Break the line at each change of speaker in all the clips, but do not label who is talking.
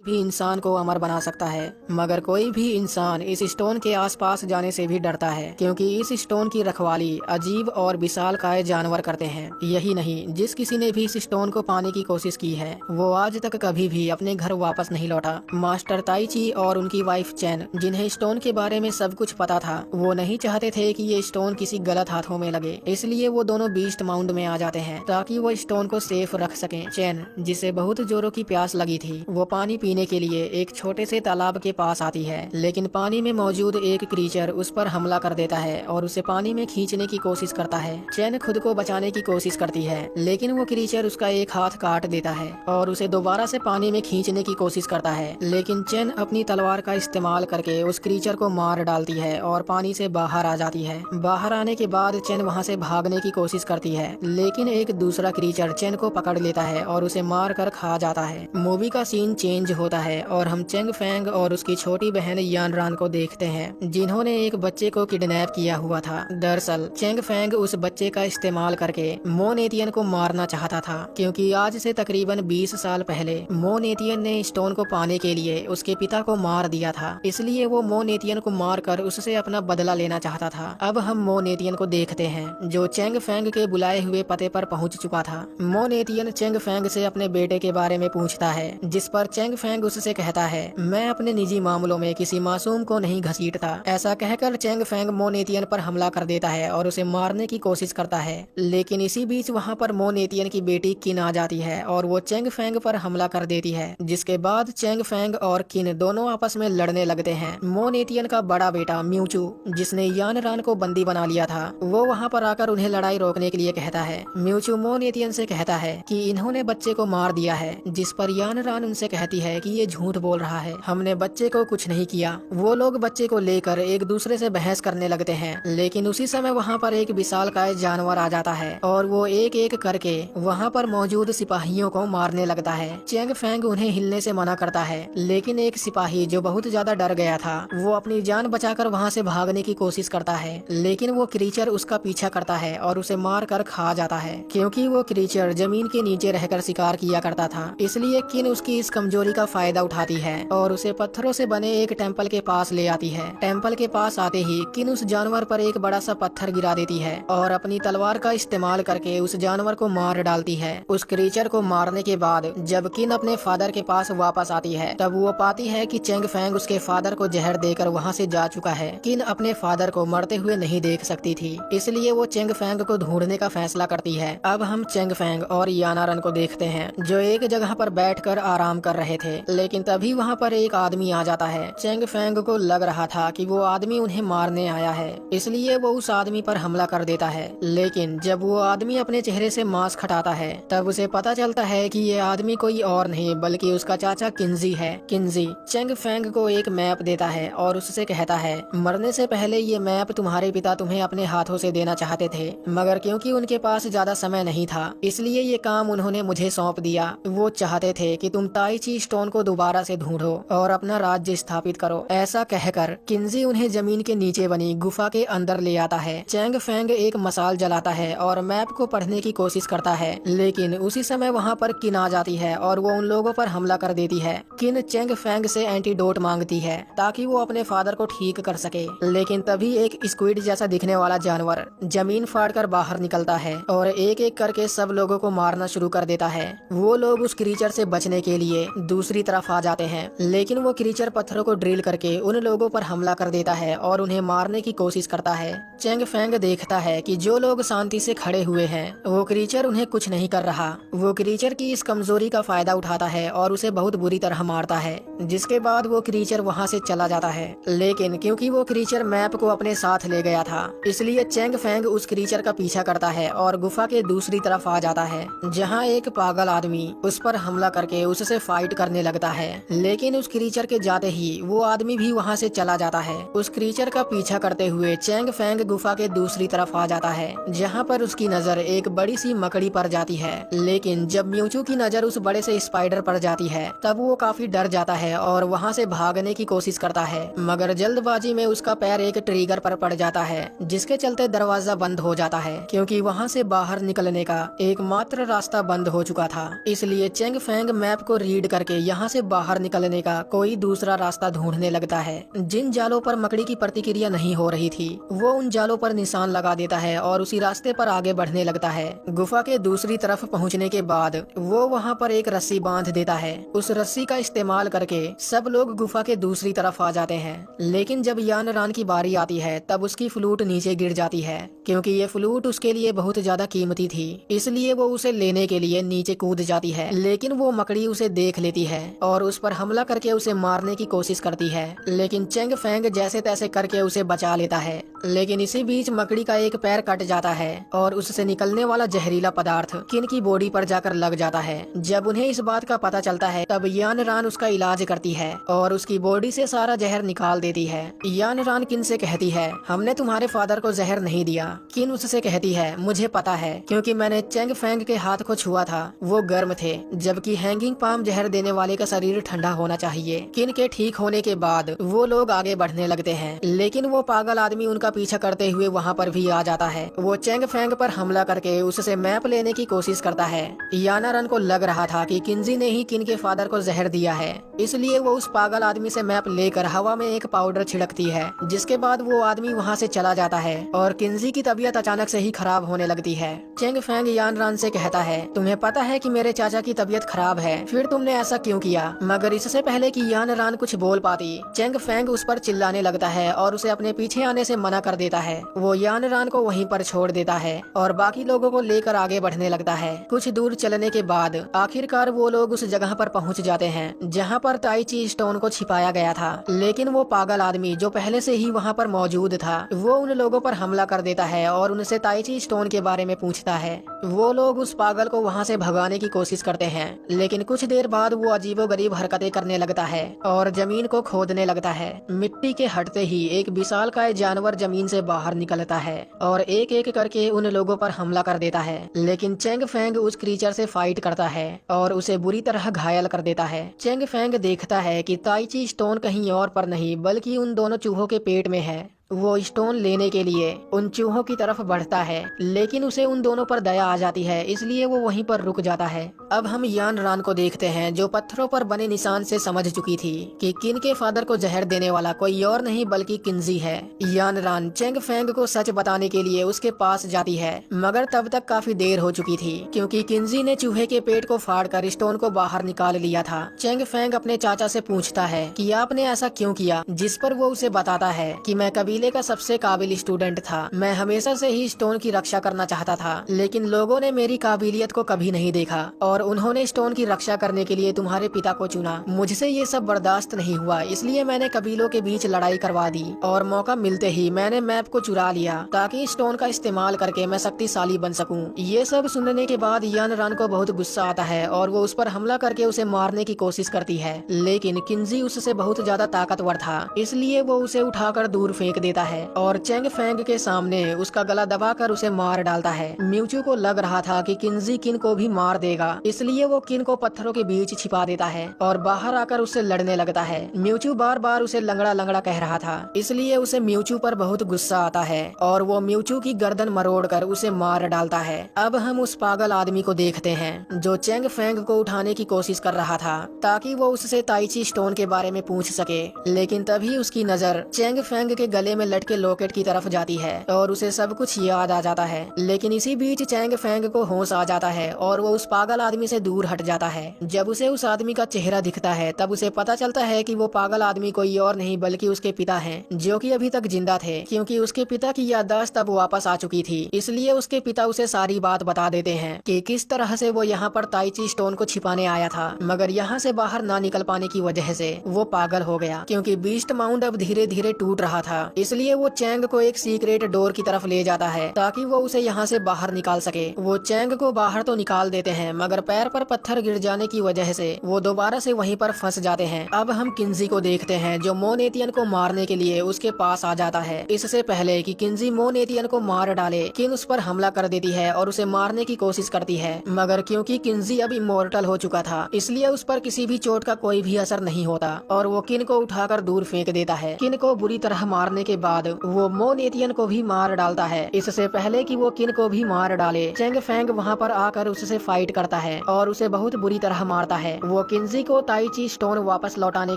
भी इंसान को अमर बना सकता है, मगर कोई भी इंसान इस स्टोन के आसपास जाने से भी डरता है, क्योंकि इस स्टोन की रखवाली अजीब और विशालकाय जानवर करते हैं। यही नहीं, जिस किसी ने भी इस स्टोन को पाने की कोशिश की है, वो आज तक कभी भी अपने घर वापस नहीं लौटा। मास्टर ताइची और उनकी वाइफ चैन, जिन्हें स्टोन के बारे में सब कुछ पता था, वो नहीं चाहते थे कि ये स्टोन किसी गलत हाथों में लगे। इसलिए वो दोनों बीस्ट माउंट में आ जाते हैं ताकि वो स्टोन को सेफ रख सकें। चैन, जिसे बहुत जोरों की प्यास लगी थी, वो पानी पीने के लिए एक छोटे से तालाब के पास आती है, लेकिन पानी में मौजूद एक क्रीचर उस पर हमला कर देता है और उसे पानी में खींचने की कोशिश करता है। चैन खुद को बचाने की कोशिश करती है, लेकिन वो क्रीचर उसका एक हाथ काट देता है और उसे दोबारा से पानी में खींचने की कोशिश करता है, लेकिन चैन अपनी तलवार का इस्तेमाल करके उस क्रीचर को मार डालती है और पानी से बाहर आ जाती है। बाहर आने के बाद चैन वहाँ से भागने की कोशिश करती है, लेकिन एक दूसरा क्रीचर चैन को पकड़ लेता है और उसे मार कर खा जाता है। मूवी का सीन चेंज होता है और हम चेंग फेंग और उसकी छोटी बहन यान रान को देखते हैं, जिन्होंने एक बच्चे को किडनैप किया हुआ था। दरअसल चेंग फेंग उस बच्चे का इस्तेमाल करके मो नेतियन को मारना चाहता था, क्योंकि आज से तकरीबन 20 साल पहले मो नेतियन ने स्टोन को पाने के लिए उसके पिता को मार दिया था। इसलिए वो मो नेतियन को मारकर उससे अपना बदला लेना चाहता था। अब हम मो नेतियन को देखते हैं, जो चेंग फेंग के बुलाए हुए पते पर पहुंच चुका था। मो नेतियन चेंग फेंग से अपने बेटे के बारे में पूछता है, जिस पर चेंग फेंग उससे कहता है, मैं अपने निजी मामलों में किसी मासूम को नहीं घसीटता। ऐसा कहकर चेंग फेंग मो नेतियन पर हमला कर देता है और उसे मारने की कोशिश करता है, लेकिन इसी बीच वहाँ पर मो नेतियन की बेटी किन आ जाती है और वो चेंग फेंग पर हमला कर देती है, जिसके बाद चेंग फेंग और किन दोनों आपस में लड़ने लगते हैं। मो नेतियन का बड़ा बेटा म्यूचू, जिसने यान रान को बंदी बना लिया था, वो वहाँ पर आकर उन्हें लड़ाई रोकने के लिए कहता है। म्यूचू मो नेतियन से कहता है कि इन्होंने बच्चे को मार दिया है, जिस पर यान रान उनसे कहती है कि ये झूठ बोल रहा है, हमने बच्चे को कुछ नहीं किया। वो लोग बच्चे को लेकर एक दूसरे से बहस करने लगते हैं, लेकिन उसी समय वहाँ पर एक विशालकाय जानवर आ जाता है और वो एक एक करके वहाँ पर मौजूद सिपाहियों को मारने लगता है। चेंग फेंग उन्हें हिलने से मना करता है, लेकिन एक सिपाही जो बहुत ज्यादा डर गया था, वो अपनी जान बचाकर वहाँ से भागने की कोशिश करता है, लेकिन वो क्रीचर उसका पीछा करता है और उसे मार कर खा जाता है। क्योंकि वो क्रीचर जमीन के नीचे रहकर शिकार किया करता था, इसलिए किन उसकी इस कमजोरी का फायदा उठाती है और उसे पत्थरों से बने एक टेम्पल के पास ले आती है। टेम्पल के पास आते ही किन उस जानवर पर एक बड़ा सा पत्थर गिरा देती है और अपनी तलवार का इस्तेमाल करके उस जानवर को मार डालती है। उस क्रीचर को मारने के बाद जब किन अपने फादर के पास वापस आती है, तब वो पाती है कि चेंग फेंग उसके फादर को जहर देकर वहाँ से जा चुका है। किन अपने फादर को मरते हुए नहीं देख सकती थी, इसलिए वो चेंग फेंग को ढूंढने का फैसला करती है। अब हम चेंग फेंग और यानारन को देखते हैं, जो एक जगह पर बैठकर आराम कर रहे थे, लेकिन तभी वहाँ पर एक आदमी आ जाता है। चेंग फेंग को लग रहा था कि वो आदमी उन्हें मारने आया है, इसलिए वो उस आदमी पर हमला कर देता है, लेकिन जब वो आदमी अपने चेहरे से मास्क हटाता है, तब उसे पता चलता है कि ये आदमी कोई और नहीं बल्कि उसका चाचा किन्जी है। किन्जी चेंग फेंग को एक मैप देता है और उससे कहता है, मरने से पहले ये मैप तुम्हारे पिता तुम्हें अपने हाथों से देना चाहते थे, मगर क्योंकि उनके पास ज्यादा समय नहीं था, इसलिए ये काम उन्होंने मुझे सौंप दिया। वो चाहते थे कि तुम ताइची स्टोन को दोबारा से ढूंढो और अपना राज्य स्थापित करो। ऐसा कहकर किन्जी उन्हें जमीन के नीचे बनी गुफा के अंदर ले आता है। चेंग फेंग एक मसाल जलाता है और मैप को पढ़ने की कोशिश करता है, लेकिन उसी समय वहाँ पर किन आ जाती है और वो उन लोगों पर हमला कर देती है। किन चेंग फेंग से एंटीडोट मांगती है ताकि वो अपने फादर को ठीक कर सके, लेकिन तभी एक स्क्विड जैसा दिखने वाला जानवर जमीन फाड़कर बाहर निकलता है और एक एक करके सब लोगों को मारना शुरू कर देता है। वो लोग उस क्रीचर से बचने के लिए दूसरी तरफ आ जाते हैं, लेकिन वो क्रीचर पत्थरों को ड्रिल करके उन लोगों पर हमला कर देता है और उन्हें मारने की कोशिश करता है। चेंग फेंग देखता है कि जो लोग शांति से खड़े हुए हैं, वो क्रीचर उन्हें कुछ नहीं कर रहा। वो क्रीचर की इस कमजोरी का फायदा उठाता है और उसे बहुत बुरी तरह मारता है, जिसके बाद वो क्रीचर वहाँ से चला जाता है। लेकिन क्योंकि वो क्रीचर मैप को अपने साथ ले गया था, इसलिए चेंग फेंग उस क्रीचर का पीछा करता है और गुफा के दूसरी तरफ आ जाता है, जहाँ एक पागल आदमी उस पर हमला करके उससे फाइट करने लगता है। लेकिन उस क्रीचर के जाते ही वो आदमी भी वहाँ से चला जाता है। उस क्रीचर का पीछा करते हुए चेंग फेंग गुफा के दूसरी तरफ आ जाता है, जहाँ पर उसकी नजर एक बड़ी सी मकड़ी पर जाती है। लेकिन जब म्यूचू की नजर उस बड़े से स्पाइडर पर जाती है, तब वो काफी डर जाता है और वहाँ से भागने की कोशिश करता है, मगर जल्दबाजी में उसका पैर एक ट्रिगर पर पड़ जाता है, जिसके चलते दरवाजा बंद हो जाता है, क्योंकि वहाँ से बाहर निकलने का एकमात्र रास्ता बंद हो चुका था। इसलिए चेंग फेंग मैप को रीड करके यहाँ से बाहर निकलने का कोई दूसरा रास्ता ढूंढने लगता है। जिन जालों पर मकड़ी की प्रतिक्रिया नहीं हो रही थी वो उन जालों पर निशान लगा देता है और उसी रास्ते पर आगे बढ़ने लगता है। गुफा के दूसरी तरफ पहुँचने के बाद वो वहाँ पर एक रस्सी बांध देता है। उस रस्सी का इस्तेमाल करके सब लोग गुफा के दूसरी तरफ आ जाते हैं। लेकिन जब यान रान की बारी आती है तब उसकी फ्लूट नीचे गिर जाती है, क्योंकि ये फ्लूट उसके लिए बहुत ज्यादा कीमती थी। इसलिए वो उसे लेने के लिए नीचे कूद जाती है, लेकिन वो मकड़ी उसे देख लेती है और उस पर हमला करके उसे मारने की कोशिश करती है। लेकिन चेंग फेंग जैसे तैसे करके उसे बचा लेता है। लेकिन इसी बीच मकड़ी का एक पैर कट जाता है और उससे निकलने वाला जहरीला पदार्थ किन की बॉडी पर जाकर लग जाता है। जब उन्हें इस बात का पता चलता है तब यान रान उसका इलाज करती है और उसकी बॉडी से सारा जहर निकाल देती है। यान रान किन से कहती है, हमने तुम्हारे फादर को जहर नहीं दिया। किन उससे कहती है, मुझे पता है क्योंकि मैंने चेंग फेंग के हाथ को छुआ था, वो गर्म थे, जबकि हैंगिंग पाम जहर देने वाले का शरीर ठंडा होना चाहिए। किन के ठीक होने के बाद वो लोग आगे बढ़ने लगते हैं, लेकिन वो पागल आदमी उनका पीछा करते हुए वहाँ पर भी आ जाता है। वो चेंग फेंग पर हमला करके उससे मैप लेने की कोशिश करता है। याना रन को लग रहा था कि किन्जी ने ही किन के फादर को जहर दिया है, इसलिए वो उस पागल आदमी से मैप लेकर हवा में एक पाउडर छिड़कती है, जिसके बाद वो आदमी वहाँ से चला जाता है और किन्जी की तबीयत अचानक से ही खराब होने लगती है। चेंग फेंग यान रान से कहता है, तुम्हें पता है कि मेरे चाचा की तबीयत खराब है, फिर तुमने ऐसा क्यों किया? मगर इससे पहले कि यान रान कुछ बोल पाती, चेंग फेंग उस पर चिल्लाने लगता है और उसे अपने पीछे आने से मना कर देता है। वो यान रान को वहीं पर छोड़ देता है और बाकी लोगों को लेकर आगे बढ़ने लगता है। कुछ दूर चलने के बाद आखिरकार वो लोग उस जगह पर पहुंच जाते हैं जहां पर ताइची स्टोन को छिपाया गया था। लेकिन वो पागल आदमी जो पहले से ही वहां पर मौजूद था, वो उन लोगों पर हमला कर देता है और उनसे ताइची स्टोन के बारे में पूछता है। वो लोग उस पागल को वहां से भगाने की कोशिश करते हैं, लेकिन कुछ देर बाद वो अजीबोगरीब हरकतें करने लगता है और जमीन को खोदने लगता है। मिट्टी के हटते ही एक विशालकाय जानवर जमीन से बाहर निकलता है और एक एक करके उन लोगों पर हमला कर देता है। लेकिन चेंग फेंग उस क्रीचर से फाइट करता है और उसे बुरी तरह घायल कर देता है। चेंग फेंग देखता है कि ताइची स्टोन कहीं और पर नहीं बल्कि उन दोनों चूहों के पेट में है। वो स्टोन लेने के लिए उन चूहों की तरफ बढ़ता है, लेकिन उसे उन दोनों पर दया आ जाती है, इसलिए वो वहीं पर रुक जाता है। अब हम यान रान को देखते हैं जो पत्थरों पर बने निशान से समझ चुकी थी कि किन के फादर को जहर देने वाला कोई और नहीं बल्कि किन्जी है। यान रान चेंग फेंग को सच बताने के लिए उसके पास जाती है, मगर तब तक काफी देर हो चुकी थी क्योंकि किन्जी ने चूहे के पेट को फाड़कर स्टोन को बाहर निकाल लिया था। चेंग फेंग अपने चाचा से पूछता है कि आपने ऐसा क्यों किया, जिस पर वो उसे बताता है कि मैं कबीले का सबसे काबिल स्टूडेंट था। मैं हमेशा से ही स्टोन की रक्षा करना चाहता था, लेकिन लोगों ने मेरी काबिलियत को कभी नहीं देखा और उन्होंने स्टोन की रक्षा करने के लिए तुम्हारे पिता को चुना। मुझसे ये सब बर्दाश्त नहीं हुआ, इसलिए मैंने कबीलों के बीच लड़ाई करवा दी और मौका मिलते ही मैंने मैप को चुरा लिया ताकि स्टोन का इस्तेमाल करके मैं शक्तिशाली बन सकूं। ये सब सुनने के बाद यान रान को बहुत गुस्सा आता है और वो उस पर हमला करके उसे मारने की कोशिश करती है, लेकिन किन्जी उससे बहुत ज्यादा ताकतवर था, इसलिए वो उसे उठाकर दूर फेंक देता है और चेंग फेंग के सामने उसका गला दबाकर उसे मार डालता है। म्यूचू को लग रहा था कि किन्जी किन को भी मार देगा, इसलिए वो किन को पत्थरों के बीच छिपा देता है और बाहर आकर उससे लड़ने लगता है। म्यूचू बार बार उसे लंगड़ा लंगड़ा कह रहा था, इसलिए उसे म्यूचू पर बहुत गुस्सा आता है और वो म्यूचू की गर्दन मरोड़कर उसे मार डालता है। अब हम उस पागल आदमी को देखते हैं जो चेंग फेंग को उठाने की कोशिश कर रहा था ताकि वो उससे ताइची स्टोन के बारे में पूछ सके, लेकिन तभी उसकी नजर चेंग फेंग के गले में लटके लॉकेट की तरफ जाती है और उसे सब कुछ याद आ जाता है। लेकिन इसी बीच चेंग फेंग को होश आ जाता है और वो उस पागल आदमी से दूर हट जाता है। जब उसे उस आदमी का चेहरा दिखता है तब उसे पता चलता है कि वो पागल आदमी कोई और नहीं बल्कि उसके पिता हैं, जो कि अभी तक जिंदा थे, क्योंकि उसके पिता की याददाश्त अब वापस आ चुकी थी। इसलिए उसके पिता उसे सारी बात बता देते हैं कि किस तरह से वो यहाँ पर ताइची स्टोन को छिपाने आया था, मगर यहाँ से बाहर ना निकल पाने की वजह से वो पागल हो गया, क्योंकि बीस्ट माउंट अब धीरे धीरे टूट रहा था। इसलिए वो चैंग को एक सीक्रेट डोर की तरफ ले जाता है ताकि वो उसे यहाँ से बाहर निकाल सके। वो चैंग को बाहर तो निकाल देते हैं, मगर पैर पर पत्थर गिर जाने की वजह से वो दोबारा से वहीं पर फंस जाते हैं। अब हम किन्जी को देखते हैं जो मोनेतियन को मारने के लिए उसके पास आ जाता है। इससे पहले कि किन्जी मोनेतियन को मार डाले, किन उस पर हमला कर देती है और उसे मारने की कोशिश करती है, मगर क्योंकि किन्जी अब इमोर्टल हो चुका था इसलिए उस पर किसी भी चोट का कोई भी असर नहीं होता और वो किन को उठाकर दूर फेंक देता है। किन को बुरी तरह मारने के बाद वो मो नेतियन को भी मार डालता है। इससे पहले कि वो किन को भी मार डाले, चेंग फेंग वहाँ पर आकर उससे फाइट करता है और उसे बहुत बुरी तरह मारता है। वो किन्जी को ताई ची स्टोन वापस लौटाने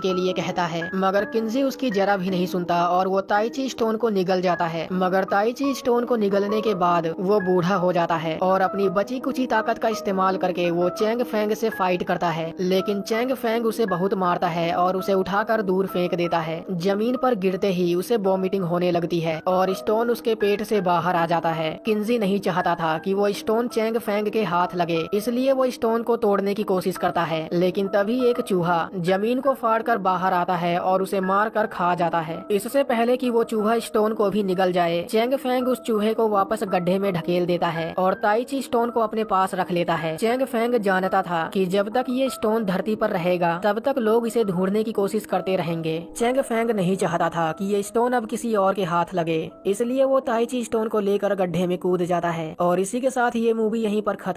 के लिए कहता है, मगर किन्जी उसकी जरा भी नहीं सुनता और वो ताई ची स्टोन को निगल जाता है। मगर ताई ची स्टोन को निगलने के बाद वो बूढ़ा हो जाता है और अपनी बची कुची ताकत का इस्तेमाल करके वो चेंग फेंग से फाइट करता है। लेकिन चेंग फेंग उसे बहुत मारता है और उसे उठाकर दूर फेंक देता है। जमीन पर गिरते ही उसे वॉमिटिंग होने लगती है और स्टोन उसके पेट से बाहर आ जाता है। किन्जी नहीं चाहता था कि वो स्टोन चेंग फेंग के हाथ लगे, इसलिए वो स्टोन को तोड़ने की कोशिश करता है। लेकिन तभी एक चूहा जमीन को फाड़कर बाहर आता है और उसे मार कर खा जाता है। इससे पहले कि वो चूहा स्टोन को भी निगल जाए, चेंग फेंग उस चूहे को वापस गड्ढे में ढकेल देता है और ताई ची स्टोन को अपने पास रख लेता है। चेंग फेंग जानता था कि जब तक ये स्टोन धरती पर रहेगा तब तक लोग इसे ढूंढने की कोशिश करते रहेंगे। चेंग फेंग नहीं चाहता था कि ये स्टोन अब किसी और के हाथ लगे, इसलिए वो ताई ची स्टोन को लेकर गड्ढे में कूद जाता है। और इसी के साथ ये मूवी यहीं पर खत्म।